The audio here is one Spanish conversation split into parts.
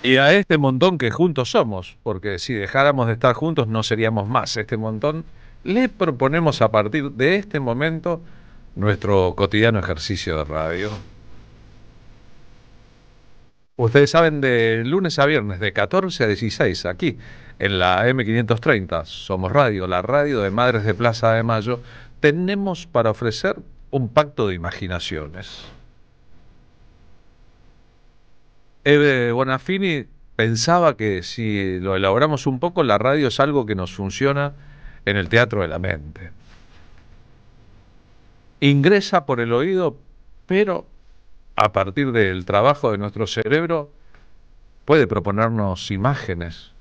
Y a este montón que juntos somos, porque si dejáramos de estar juntos no seríamos más. Este montón le proponemos a partir de este momento nuestro cotidiano ejercicio de radio. Ustedes saben, de lunes a viernes, de 14 a 16, aquí en la M530, Somos Radio, la radio de Madres de Plaza de Mayo, tenemos para ofrecer un pacto de imaginaciones. Eve Bonafini pensaba que si lo elaboramos un poco, la radio es algo que nos funciona en el teatro de la mente. Ingresa por el oído, pero a partir del trabajo de nuestro cerebro puede proponernos imágenes,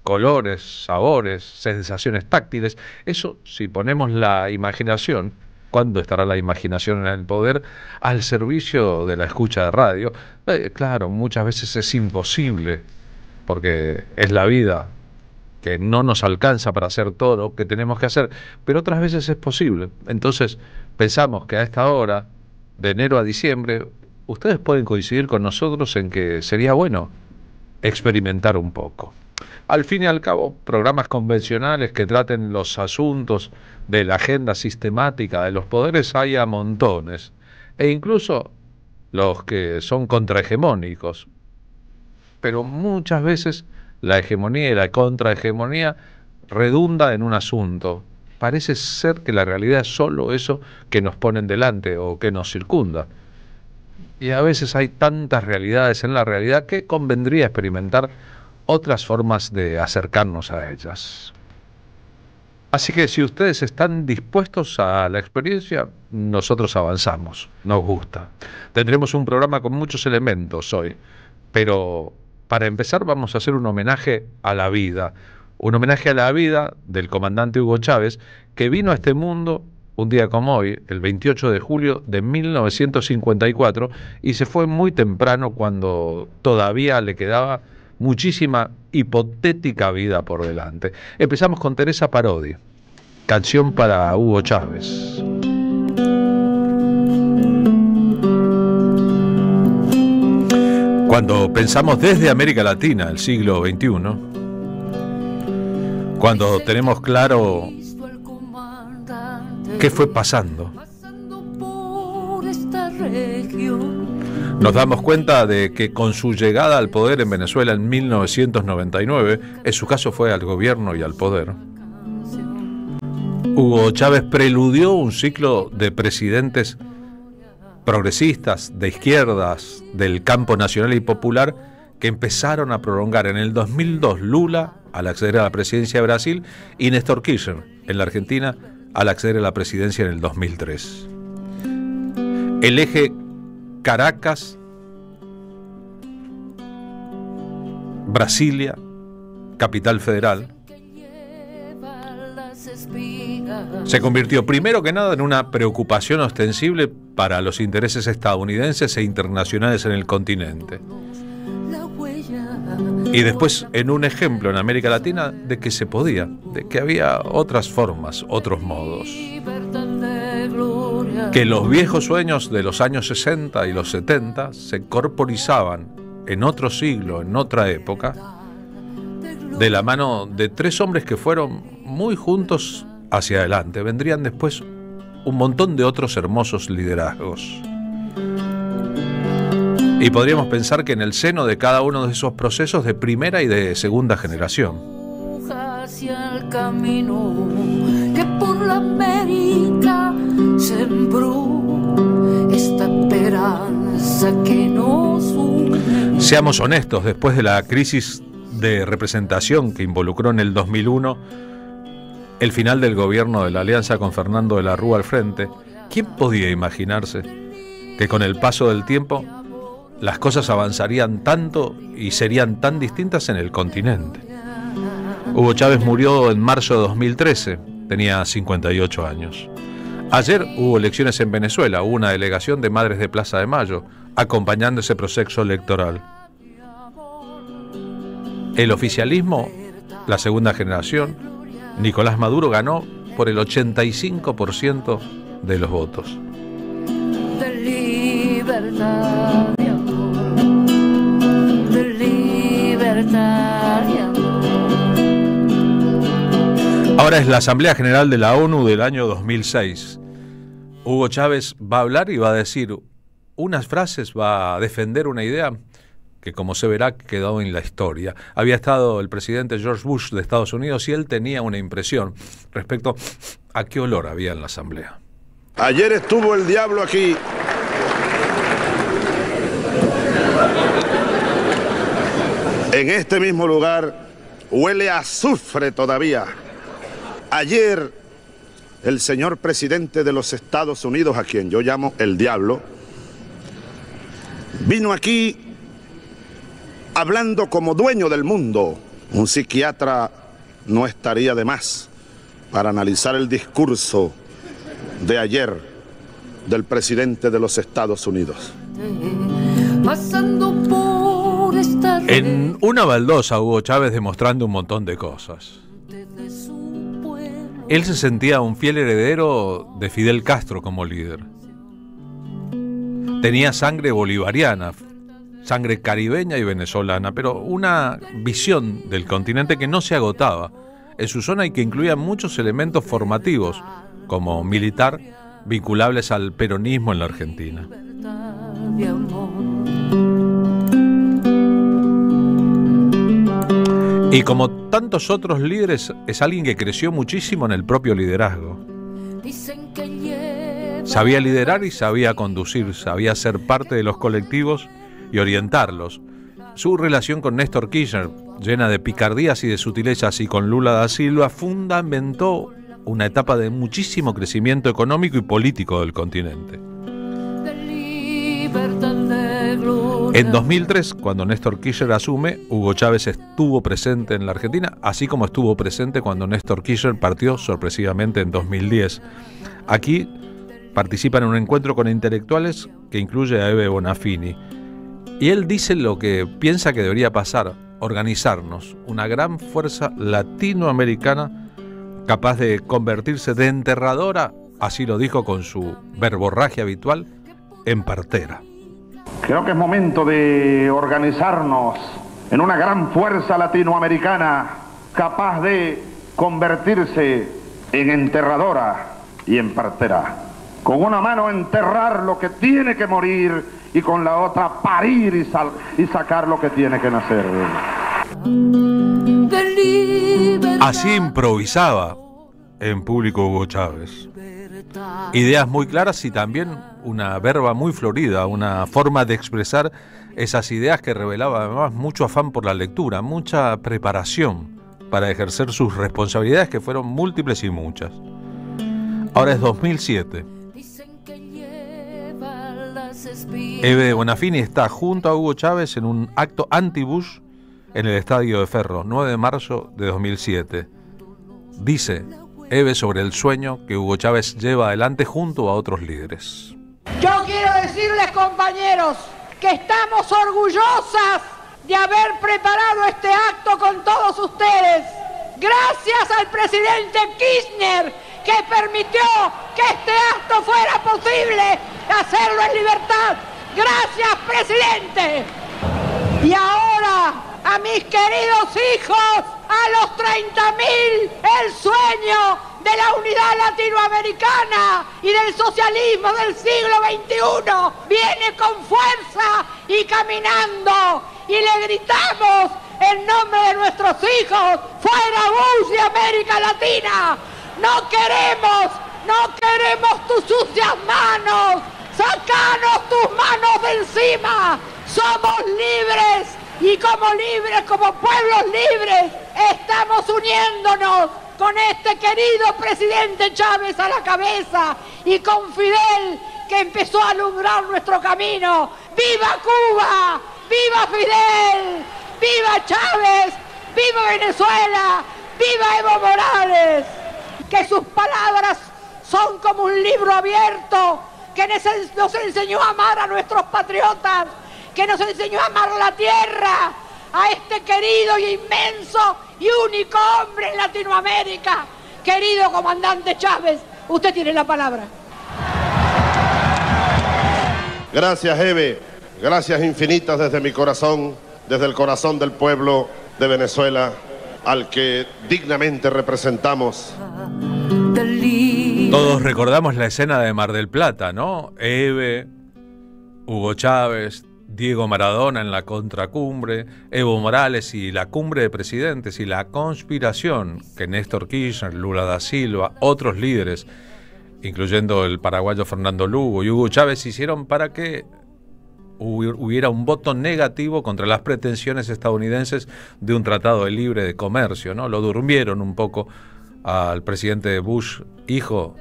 colores, sabores, sensaciones táctiles. Eso, si ponemos la imaginación, ¿cuándo estará la imaginación en el poder? Al servicio de la escucha de radio. Claro, muchas veces es imposible, porque es la vida que no nos alcanza para hacer todo lo que tenemos que hacer, pero otras veces es posible. Entonces, pensamos que a esta hora, de enero a diciembre, ustedes pueden coincidir con nosotros en que sería bueno experimentar un poco. Al fin y al cabo, programas convencionales que traten los asuntos de la agenda sistemática de los poderes hay a montones, e incluso los que son contrahegemónicos. Pero muchas veces la hegemonía y la contrahegemonía redunda en un asunto. Parece ser que la realidad es solo eso que nos ponen delante o que nos circunda. Y a veces hay tantas realidades en la realidad que convendría experimentar otras formas de acercarnos a ellas. Así que si ustedes están dispuestos a la experiencia, nosotros avanzamos, nos gusta. Tendremos un programa con muchos elementos hoy, pero para empezar vamos a hacer un homenaje a la vida del comandante Hugo Chávez, que vino a este mundo un día como hoy, el 28 de julio de 1954, y se fue muy temprano cuando todavía le quedaba muchísima hipotética vida por delante. Empezamos con Teresa Parodi, canción para Hugo Chávez. Cuando pensamos desde América Latina, el siglo XXI, cuando tenemos claro qué fue pasando, nos damos cuenta de que con su llegada al poder en Venezuela en 1999, en su caso fue al gobierno y al poder, Hugo Chávez preludió un ciclo de presidentes progresistas, de izquierdas, del campo nacional y popular, que empezaron a prolongar. En el 2002 Lula al acceder a la presidencia de Brasil y Néstor Kirchner en la Argentina al acceder a la presidencia en el 2003. El eje Caracas, Brasilia, Capital Federal, se convirtió primero que nada en una preocupación ostensible para los intereses estadounidenses e internacionales en el continente. Y después en un ejemplo en América Latina de que se podía, de que había otras formas, otros modos. Que los viejos sueños de los años 60 y los 70 se corporizaban en otro siglo, en otra época, de la mano de tres hombres que fueron muy juntos hacia adelante. Vendrían después un montón de otros hermosos liderazgos. Y podríamos pensar que en el seno de cada uno de esos procesos de primera y de segunda generación. Hacia el camino que por la América sembró esta esperanza que nos une. Seamos honestos, después de la crisis de representación que involucró en el 2001 el final del gobierno de la Alianza con Fernando de la Rúa al frente, ¿quién podía imaginarse que con el paso del tiempo las cosas avanzarían tanto y serían tan distintas en el continente? Hugo Chávez murió en marzo de 2013, tenía 58 años. Ayer hubo elecciones en Venezuela, hubo una delegación de Madres de Plaza de Mayo acompañando ese proceso electoral. El oficialismo, la segunda generación, Nicolás Maduro ganó por el 85% de los votos. De libertad, de amor, de libertad. Ahora es la Asamblea General de la ONU del año 2006. Hugo Chávez va a hablar y va a decir unas frases, va a defender una idea que, como se verá, quedó en la historia. Había estado el presidente George Bush de Estados Unidos y él tenía una impresión respecto a qué olor había en la Asamblea. Ayer estuvo el diablo aquí. En este mismo lugar huele a azufre todavía. Ayer el señor presidente de los Estados Unidos, a quien yo llamo el diablo, vino aquí hablando como dueño del mundo. Un psiquiatra no estaría de más para analizar el discurso de ayer del presidente de los Estados Unidos. En una baldosa, Hugo Chávez demostrando un montón de cosas. Él se sentía un fiel heredero de Fidel Castro como líder. Tenía sangre bolivariana, sangre caribeña y venezolana, pero una visión del continente que no se agotaba en su zona y que incluía muchos elementos formativos, como militar, vinculables al peronismo en la Argentina. Y como tantos otros líderes, es alguien que creció muchísimo en el propio liderazgo. Sabía liderar y sabía conducir, sabía ser parte de los colectivos y orientarlos. Su relación con Néstor Kirchner, llena de picardías y de sutilezas, y con Lula da Silva, fundamentó una etapa de muchísimo crecimiento económico y político del continente. En 2003, cuando Néstor Kirchner asume, Hugo Chávez estuvo presente en la Argentina, así como estuvo presente cuando Néstor Kirchner partió sorpresivamente en 2010. Aquí participa en un encuentro con intelectuales que incluye a Ebe Bonafini. Y él dice lo que piensa que debería pasar: organizarnos, una gran fuerza latinoamericana capaz de convertirse de enterradora, así lo dijo con su verborragia habitual, en partera. Creo que es momento de organizarnos en una gran fuerza latinoamericana capaz de convertirse en enterradora y en partera. Con una mano enterrar lo que tiene que morir y con la otra parir y sacar lo que tiene que nacer. Así improvisaba en público Hugo Chávez. Ideas muy claras y también una verba muy florida, una forma de expresar esas ideas que revelaba además mucho afán por la lectura, mucha preparación para ejercer sus responsabilidades, que fueron múltiples y muchas. Ahora es 2007. Ebe Bonafini está junto a Hugo Chávez en un acto anti-Bush en el Estadio de Ferro, 9 de marzo de 2007. Dice Ebe sobre el sueño que Hugo Chávez lleva adelante junto a otros líderes. Yo quiero decirles, compañeros, que estamos orgullosas de haber preparado este acto con todos ustedes. Gracias al presidente Kirchner, que permitió que este acto fuera posible hacerlo en libertad. Gracias, presidente. Y ahora, a mis queridos hijos, a los 30.000, el sueño de la unidad latinoamericana y del socialismo del siglo XXI viene con fuerza y caminando, y le gritamos en nombre de nuestros hijos: ¡fuera Bush de América Latina! No queremos tus sucias manos, sacanos tus manos de encima. Somos libres, y como pueblos libres, estamos uniéndonos con este querido presidente Chávez a la cabeza, y con Fidel, que empezó a alumbrar nuestro camino. ¡Viva Cuba! ¡Viva Fidel! ¡Viva Chávez! ¡Viva Venezuela! ¡Viva Evo Morales! Que sus palabras son como un libro abierto que nos enseñó a amar a nuestros patriotas, que nos enseñó a amar la tierra, a este querido y inmenso y único hombre en Latinoamérica. Querido comandante Chávez, usted tiene la palabra. Gracias, Ebe. Gracias infinitas desde mi corazón, desde el corazón del pueblo de Venezuela. al que dignamente representamos. Todos recordamos la escena de Mar del Plata, ¿no? Eve, Hugo Chávez, Diego Maradona en la contracumbre, Evo Morales y la cumbre de presidentes y la conspiración que Néstor Kirchner, Lula da Silva, otros líderes, incluyendo el paraguayo Fernando Lugo y Hugo Chávez, hicieron para que hubiera un voto negativo contra las pretensiones estadounidenses de un tratado de libre comercio, ¿no? Lo durmieron un poco al presidente Bush, hijo,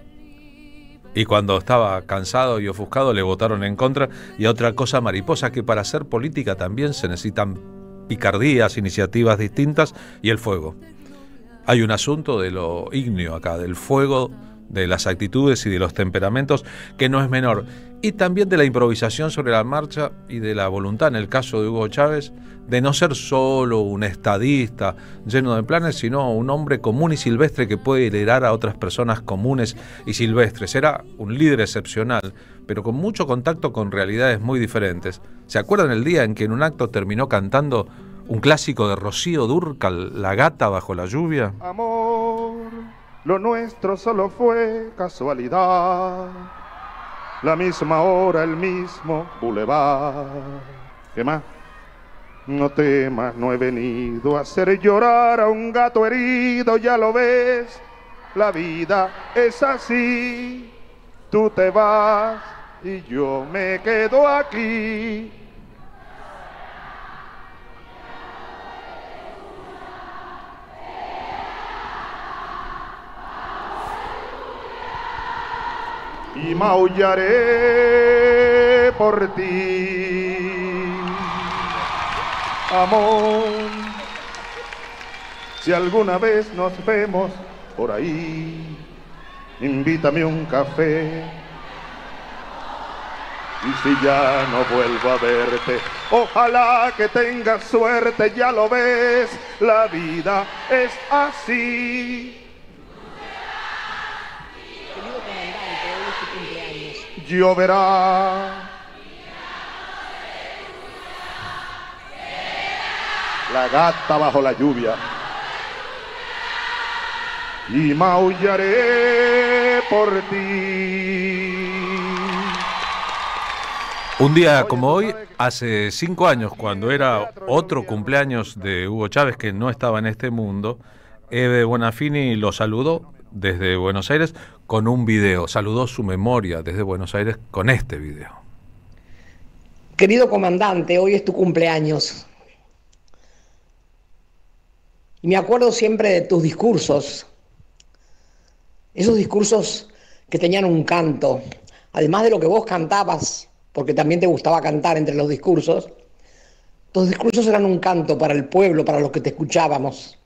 y cuando estaba cansado y ofuscado le votaron en contra. Y otra cosa mariposa, que para hacer política también se necesitan picardías, iniciativas distintas y el fuego. Hay un asunto de lo ígneo acá, del fuego, de las actitudes y de los temperamentos, que no es menor, y también de la improvisación sobre la marcha y de la voluntad, en el caso de Hugo Chávez, de no ser solo un estadista lleno de planes, sino un hombre común y silvestre que puede liderar a otras personas comunes y silvestres. Era un líder excepcional, pero con mucho contacto con realidades muy diferentes. ¿Se acuerdan el día en que en un acto terminó cantando un clásico de Rocío Dúrcal, La gata bajo la lluvia? Amor, lo nuestro solo fue casualidad, la misma hora, el mismo bulevar. ¿Qué más? No temas, no he venido a hacer llorar a un gato herido, ya lo ves, la vida es así, tú te vas y yo me quedo aquí. Y maullaré por ti, amor. Si alguna vez nos vemos por ahí, invítame un café. Y si ya no vuelvo a verte, ojalá que tengas suerte, ya lo ves, la vida es así. Lloverá, la gata bajo la lluvia, y maullaré por ti. Un día como hoy, hace 5 años, cuando era otro cumpleaños de Hugo Chávez, que no estaba en este mundo, Eve Bonafini lo saludó desde Buenos Aires con un video. Saludó su memoria desde Buenos Aires con este video. Querido comandante, hoy es tu cumpleaños. Y me acuerdo siempre de tus discursos. Esos discursos que tenían un canto. Además de lo que vos cantabas, porque también te gustaba cantar entre los discursos, tus discursos eran un canto para el pueblo, para los que te escuchábamos.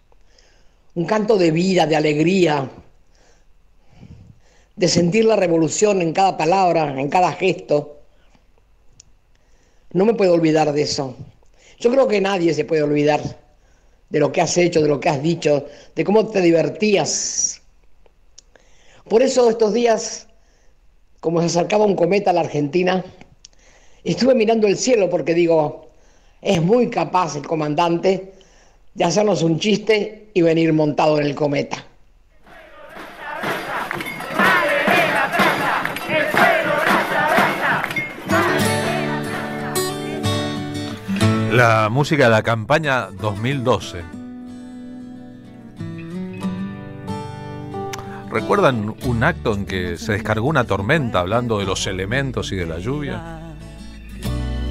Un canto de vida, de alegría, de sentir la revolución en cada palabra, en cada gesto. No me puedo olvidar de eso. Yo creo que nadie se puede olvidar de lo que has hecho, de lo que has dicho, de cómo te divertías. Por eso estos días, como se acercaba un cometa a la Argentina, estuve mirando el cielo porque digo, es muy capaz el comandante de hacernos un chiste y venir montado en el cometa. La música de la campaña 2012. ¿Recuerdan un acto en que se descargó una tormenta hablando de los elementos y de la lluvia?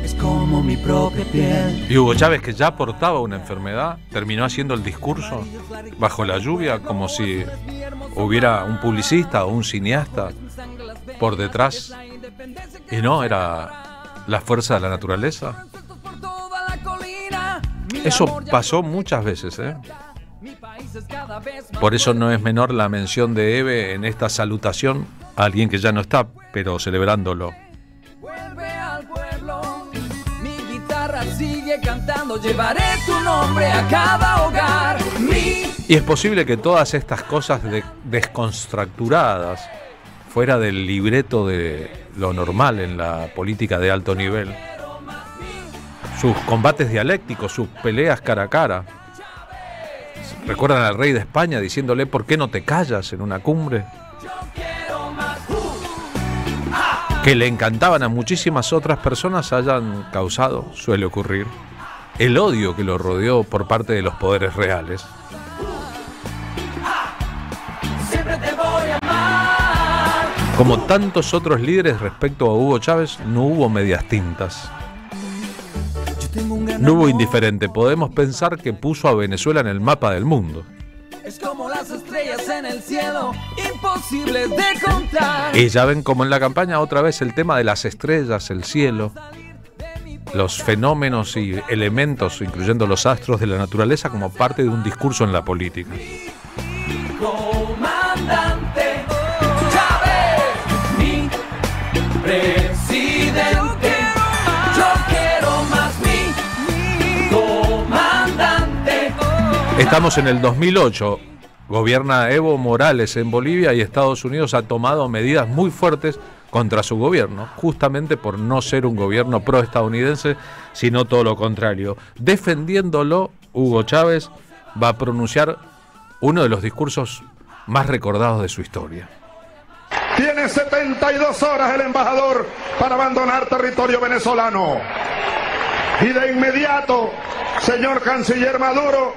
Es como mi propia piel. Y Hugo Chávez, que ya portaba una enfermedad, terminó haciendo el discurso bajo la lluvia como si hubiera un publicista o un cineasta por detrás. Y no, era la fuerza de la naturaleza. Eso pasó muchas veces, ¿eh? Por eso no es menor la mención de Eve en esta salutación a alguien que ya no está, pero celebrándolo. Vuelve al pueblo, mi guitarra sigue cantando, llevaré tu nombre a cada hogar. Y es posible que todas estas cosas desconstructuradas, fuera del libreto de lo normal en la política de alto nivel, sus combates dialécticos, sus peleas cara a cara, ¿Recuerdan al rey de España diciéndole ¿por qué no te callas en una cumbre? Que le encantaban a muchísimas otras personas hayan causado, suele ocurrir, el odio que lo rodeó por parte de los poderes reales. Como tantos otros líderes respecto a Hugo Chávez, no hubo medias tintas. No hubo indiferente. Podemos pensar que puso a Venezuela en el mapa del mundo. Es como las estrellas en el cielo, imposibles de contar. Y ya ven como en la campaña otra vez el tema de las estrellas, el cielo, los fenómenos y elementos, incluyendo los astros de la naturaleza, como parte de un discurso en la política. Comandante Chávez, mi presidente, yo quiero más mi comandante. Estamos en el 2008, gobierna Evo Morales en Bolivia y Estados Unidos ha tomado medidas muy fuertes contra su gobierno, justamente por no ser un gobierno proestadounidense, sino todo lo contrario. Defendiéndolo, Hugo Chávez va a pronunciar uno de los discursos más recordados de su historia. Tiene 72 horas el embajador para abandonar territorio venezolano. Y de inmediato, señor canciller Maduro,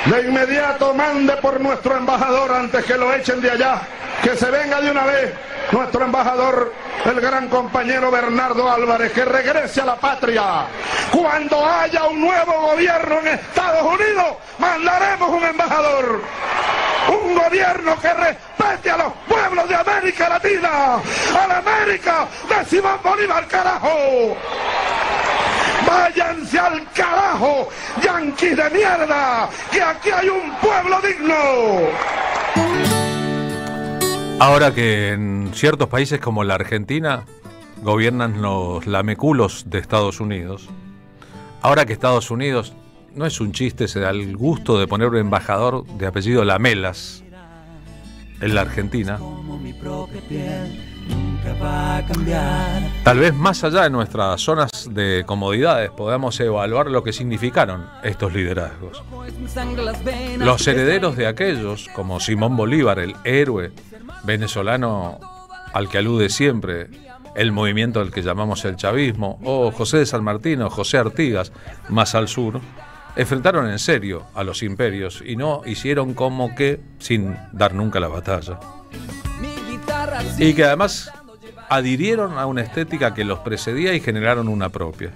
de inmediato mande por nuestro embajador antes que lo echen de allá, que se venga de una vez nuestro embajador, el gran compañero Bernardo Álvarez, que regrese a la patria. Cuando haya un nuevo gobierno en Estados Unidos, mandaremos un embajador. Un gobierno que respete a los pueblos de América Latina, a la América de Simón Bolívar, carajo. Váyanse al carajo, yanquis de mierda, que aquí hay un pueblo digno. Ahora que en ciertos países como la Argentina gobiernan los lameculos de Estados Unidos, ahora que Estados Unidos, no es un chiste, se da el gusto de poner un embajador de apellido Lamelas en la Argentina, tal vez más allá de nuestras zonas de comodidades podamos evaluar lo que significaron estos liderazgos. Los herederos de aquellos, como Simón Bolívar, el héroe venezolano al que alude siempre el movimiento al que llamamos el chavismo, o José de San Martín o José Artigas, más al sur, enfrentaron en serio a los imperios y no hicieron como que sin dar nunca la batalla. Y que además adhirieron a una estética que los precedía y generaron una propia.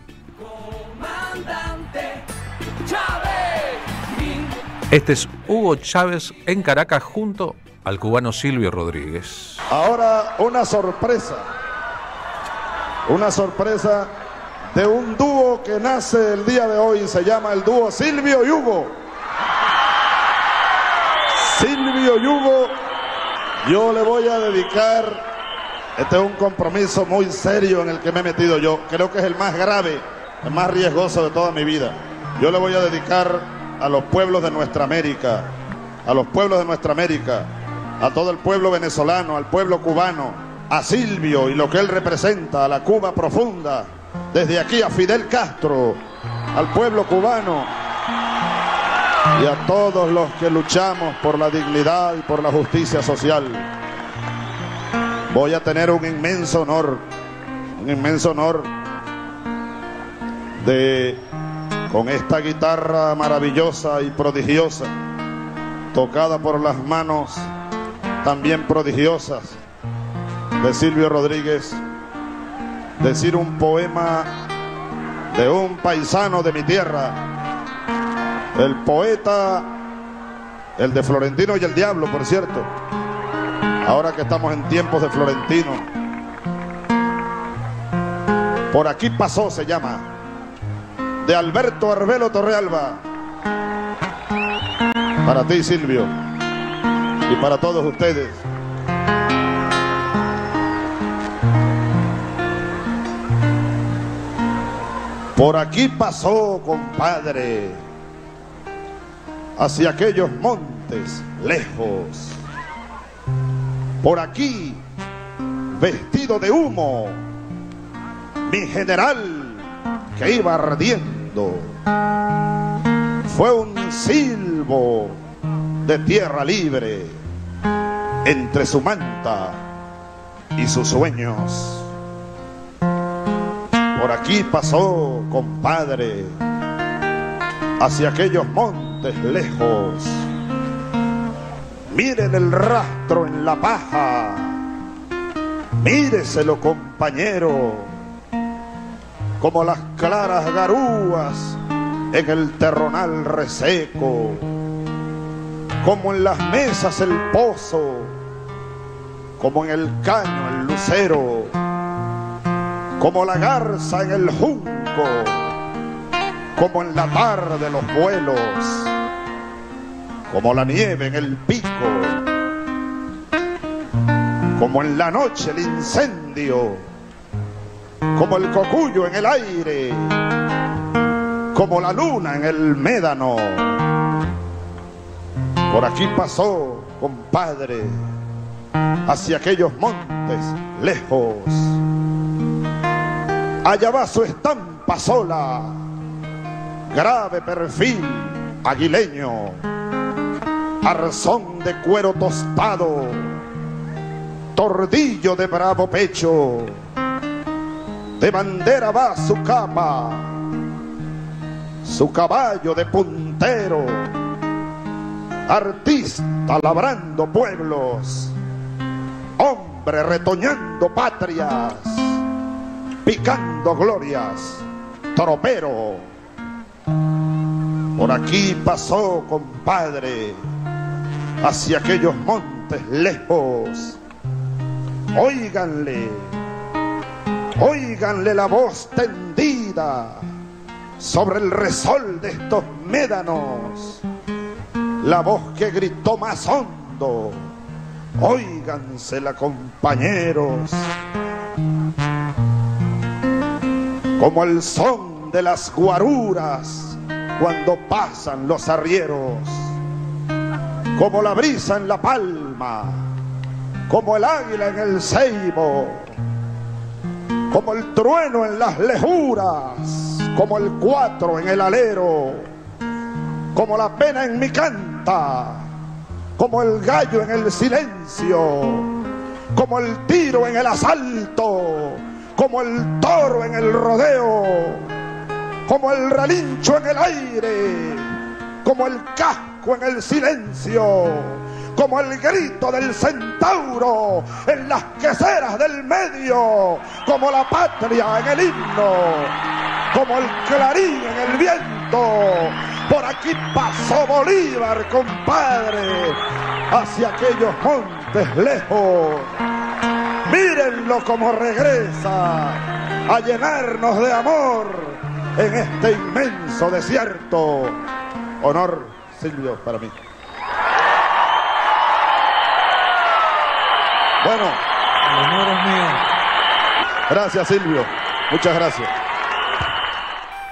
Este es Hugo Chávez en Caracas junto al cubano Silvio Rodríguez. Ahora una sorpresa de un dúo que nace el día de hoy, se llama el dúo Silvio y Hugo. Silvio y Hugo, yo le voy a dedicar, este es un compromiso muy serio en el que me he metido yo, creo que es el más grave, el más riesgoso de toda mi vida. Yo le voy a dedicar a los pueblos de nuestra América, a los pueblos de nuestra América, a todo el pueblo venezolano, al pueblo cubano, a Silvio y lo que él representa, a la Cuba profunda, desde aquí a Fidel Castro, al pueblo cubano y a todos los que luchamos por la dignidad y por la justicia social. Voy a tener un inmenso honor de, con esta guitarra maravillosa y prodigiosa, tocada por las manos también prodigiosas de Silvio Rodríguez, decir un poema de un paisano de mi tierra, el poeta, el de Florentino y el Diablo, por cierto, ahora que estamos en tiempos de Florentino. Por aquí pasó, se llama, de Alberto Arbelo Torrealba, para ti, Silvio, y para todos ustedes. Por aquí pasó, compadre, hacia aquellos montes lejos. Por aquí, vestido de humo, mi general que iba ardiendo. fue un silbo de tierra libre entre su manta y sus sueños. Por aquí pasó, compadre, hacia aquellos montes lejos. Miren el rastro en la paja, míreselo, compañero, como las claras garúas en el terronal reseco, como en las mesas el pozo, como en el caño el lucero, como la garza en el junco, como en la tarde los vuelos, como la nieve en el pico, como en la noche el incendio, como el cocuyo en el aire, como la luna en el médano. Por aquí pasó, compadre, hacia aquellos montes lejos. Allá va su estampa sola, grave perfil aguileño, arzón de cuero tostado, tordillo de bravo pecho, de bandera va su capa, su caballo de puntero, artista labrando pueblos, hombre retoñando patrias, picando glorias, tropero. Por aquí pasó, compadre, hacia aquellos montes lejos. Óiganle, óiganle la voz tendida sobre el resol de estos médanos, la voz que gritó más hondo. Óigansela, compañeros, como el son de las guaruras cuando pasan los arrieros, como la brisa en la palma, como el águila en el ceibo, como el trueno en las lejuras, como el cuatro en el alero, como la pena en mi canta, como el gallo en el silencio, como el tiro en el asalto, como el toro en el rodeo, como el relincho en el aire, como el casco en el silencio, como el grito del centauro en las queseras del medio, como la patria en el himno, como el clarín en el viento. Por aquí pasó Bolívar, compadre, hacia aquellos montes lejos. Mírenlo como regresa a llenarnos de amor en este inmenso desierto. Honor, Silvio, para mí. Bueno, el honor es mío. Gracias, Silvio. Muchas gracias.